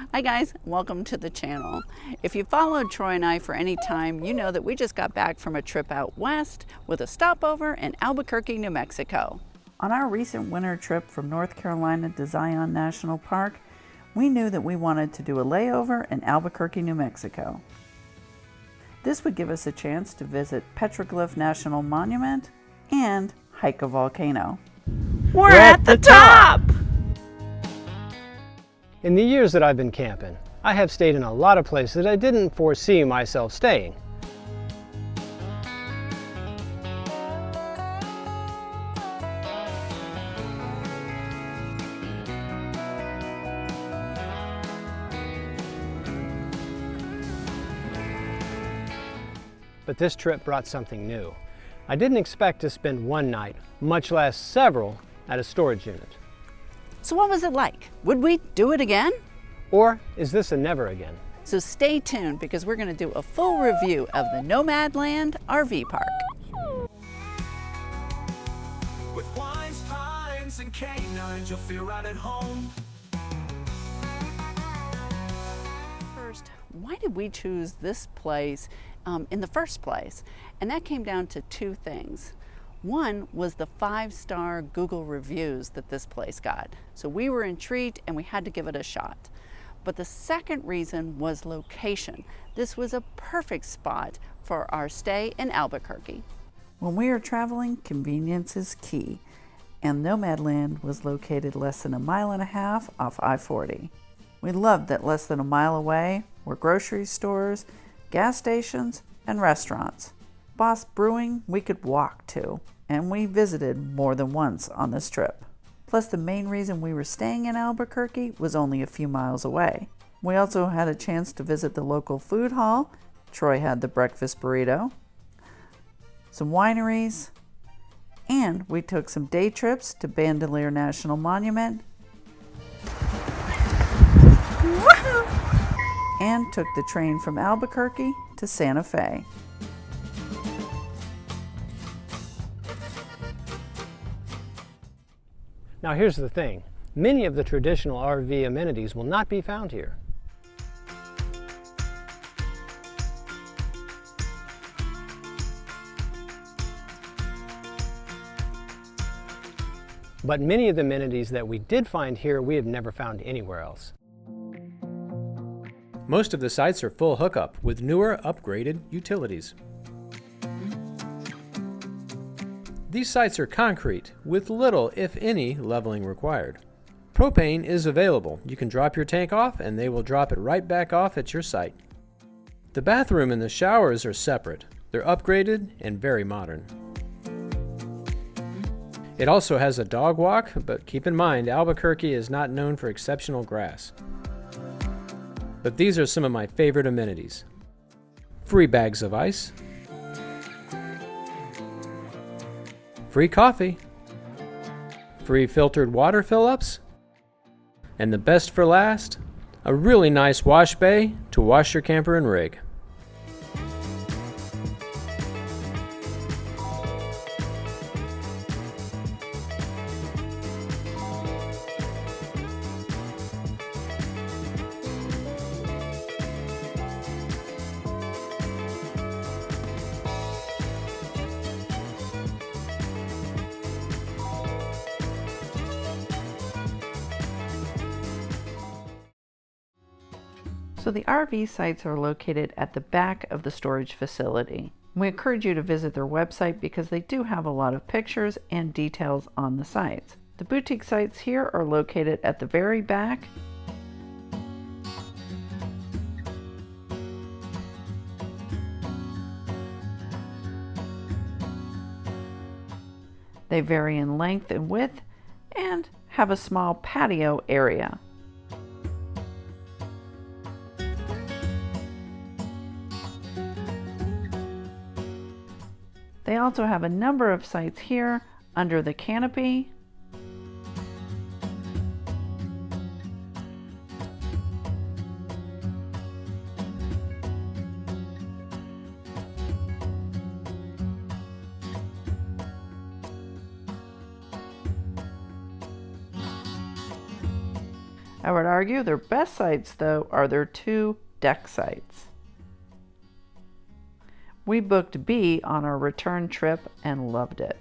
Hi guys, welcome to the channel. If you followed Troy and I for any time, you know that we just got back from a trip out west with a stopover in Albuquerque, New Mexico. On our recent winter trip from North Carolina to Zion National Park, we knew that we wanted to do a layover in Albuquerque, New Mexico. This would give us a chance to visit Petroglyph National Monument and hike a volcano. We're at the top! In the years that I've been camping, I have stayed in a lot of places that I didn't foresee myself staying. But this trip brought something new. I didn't expect to spend one night, much less several, at a storage unit. So what was it like? Would we do it again? Or is this a never again? So stay tuned because we're going to do a full review of the Nomadland RV Park. With wines, pines, and canines, you'll feel right at home. First, why did we choose this place in the first place? And that came down to two things. One was the 5-star Google reviews that this place got. So we were intrigued and we had to give it a shot. But the second reason was location. This was a perfect spot for our stay in Albuquerque. When we are traveling, convenience is key. And Nomadland was located less than a mile and a half off I-40. We loved that less than a mile away were grocery stores, gas stations, and restaurants. Boss Brewing we could walk to, and we visited more than once on this trip. Plus, the main reason we were staying in Albuquerque was only a few miles away. We also had a chance to visit the local food hall. Troy had the breakfast burrito, some wineries, and we took some day trips to Bandelier National Monument and took the train from Albuquerque to Santa Fe. Now here's the thing, many of the traditional RV amenities will not be found here. But many of the amenities that we did find here, we have never found anywhere else. Most of the sites are full hookup with newer, upgraded utilities. These sites are concrete, with little, if any, leveling required. Propane is available. You can drop your tank off and they will drop it right back off at your site. The bathroom and the showers are separate. They're upgraded and very modern. It also has a dog walk, but keep in mind, Albuquerque is not known for exceptional grass. But these are some of my favorite amenities. Free bags of ice, free coffee, free filtered water fill-ups, and the best for last, a really nice wash bay to wash your camper and rig. So the RV sites are located at the back of the storage facility. We encourage you to visit their website because they do have a lot of pictures and details on the sites. The boutique sites here are located at the very back. They vary in length and width and have a small patio area. They also have a number of sites here under the canopy. I would argue their best sites, though, are their 2 deck sites. We booked B on our return trip and loved it.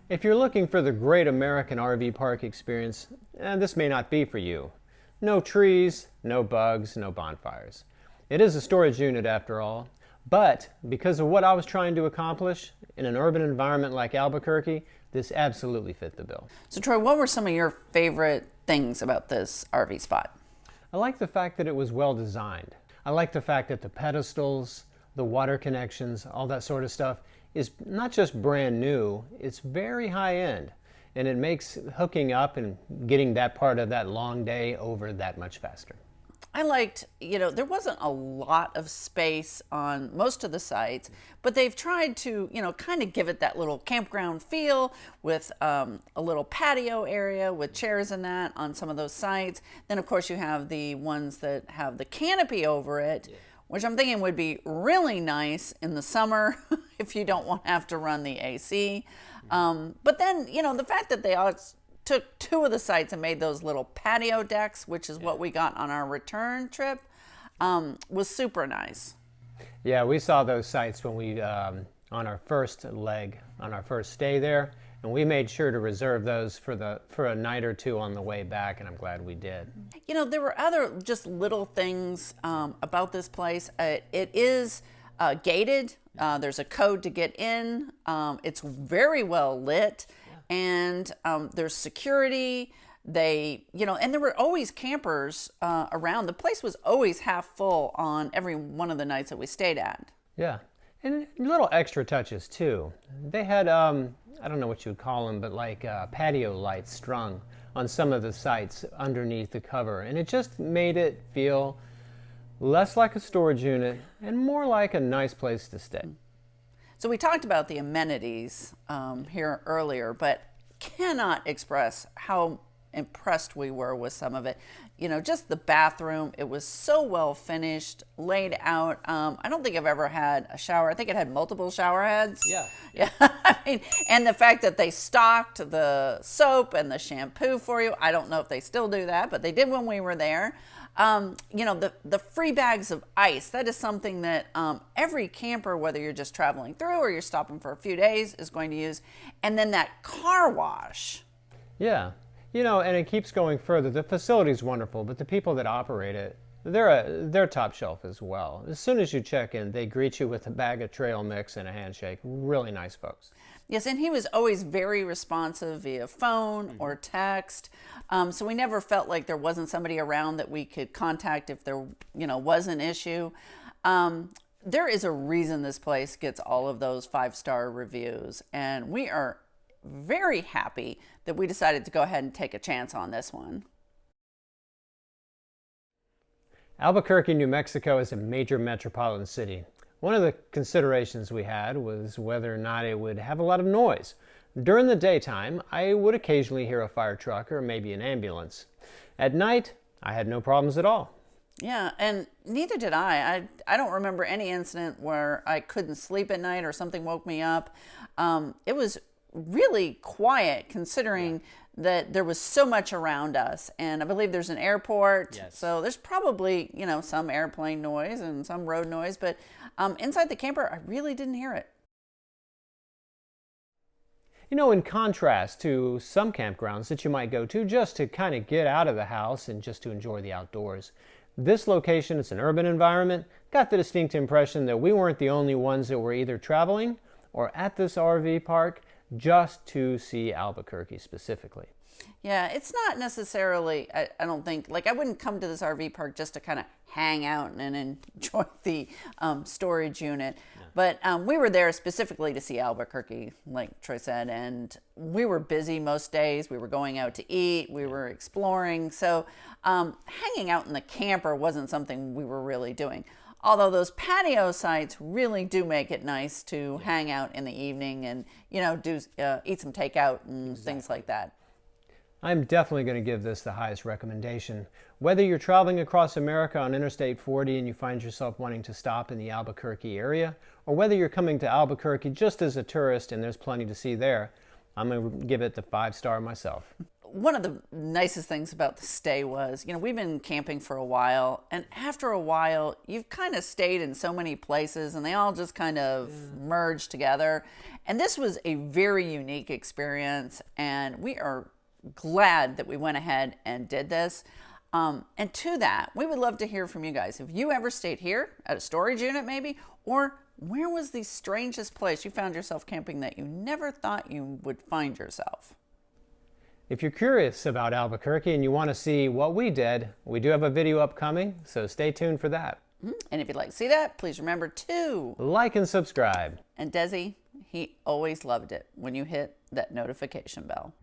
If you're looking for the great American RV park experience, this may not be for you. No trees, no bugs, no bonfires. It is a storage unit after all, but because of what I was trying to accomplish in an urban environment like Albuquerque, this absolutely fit the bill. So Troy, what were some of your favorite things about this RV spot? I like the fact that it was well designed. I like the fact that the pedestals, the water connections, all that sort of stuff is not just brand new, it's very high end. And it makes hooking up and getting that part of that long day over that much faster. I liked, there wasn't a lot of space on most of the sites, but they've tried to, kind of give it that little campground feel with a little patio area with chairs and that on some of those sites. Then, of course, you have the ones that have the canopy over it, which I'm thinking would be really nice in the summer if you don't want to have to run the AC. But then, the fact that they took 2 of the sites and made those little patio decks, which is what we got on our return trip, was super nice. Yeah, we saw those sites when we, on our first leg, on our first stay there, and we made sure to reserve those for a night or 2 on the way back, and I'm glad we did. There were other just little things about this place. It is gated. There's a code to get in. It's very well lit, and there's security. And there were always campers around. The place was always half full on every one of the nights that we stayed at. Yeah, and little extra touches too. They had, I don't know what you would call them, but like patio lights strung on some of the sites underneath the cover. And it just made it feel less like a storage unit and more like a nice place to stay. So we talked about the amenities here earlier, but cannot express how impressed we were with some of it. Just the bathroom, it was so well finished, laid out. I don't think I've ever had a shower. I think it had multiple shower heads. Yeah. And the fact that they stocked the soap and the shampoo for you. I don't know if they still do that, but they did when we were there. The free bags of ice, that is something that every camper, whether you're just traveling through or you're stopping for a few days, is going to use. And then that car wash. Yeah. And it keeps going further. The facility's wonderful, but the people that operate it, they're top shelf as well. As soon as you check in, they greet you with a bag of trail mix and a handshake. Really nice folks. Yes, and he was always very responsive via phone or text. So we never felt like there wasn't somebody around that we could contact if there, was an issue. There is a reason this place gets all of those 5-star reviews, and we are very happy that we decided to go ahead and take a chance on this one. Albuquerque, New Mexico is a major metropolitan city. One of the considerations we had was whether or not it would have a lot of noise. During the daytime, I would occasionally hear a fire truck or maybe an ambulance. At night, I had no problems at all. Yeah, and neither did I. I don't remember any incident where I couldn't sleep at night or something woke me up. It was really quiet considering that there was so much around us, and I believe there's an airport. So there's probably some airplane noise and some road noise, but inside the camper I really didn't hear it. In contrast to some campgrounds that you might go to just to kind of get out of the house and just to enjoy the outdoors, this location, it's an urban environment, got the distinct impression that we weren't the only ones that were either traveling or at this RV park just to see Albuquerque specifically. Yeah, it's not necessarily, I don't think, like I wouldn't come to this RV park just to kind of hang out and enjoy the storage unit. But we were there specifically to see Albuquerque, like Troy said, and we were busy most days. We were going out to eat, we were exploring. So hanging out in the camper wasn't something we were really doing. Although those patio sites really do make it nice to hang out in the evening and, eat some takeout and things like that. I'm definitely going to give this the highest recommendation. Whether you're traveling across America on Interstate 40 and you find yourself wanting to stop in the Albuquerque area, or whether you're coming to Albuquerque just as a tourist and there's plenty to see there, I'm going to give it the 5-star myself. One of the nicest things about the stay was, we've been camping for a while, and after a while, you've kind of stayed in so many places and they all just kind of merge together. And this was a very unique experience, and we are glad that we went ahead and did this. And to that, we would love to hear from you guys. Have you ever stayed here at a storage unit maybe? Or where was the strangest place you found yourself camping that you never thought you would find yourself? If you're curious about Albuquerque and you want to see what we did, we do have a video upcoming, so stay tuned for that. And if you'd like to see that, please remember to like and subscribe. And Desi, he always loved it when you hit that notification bell.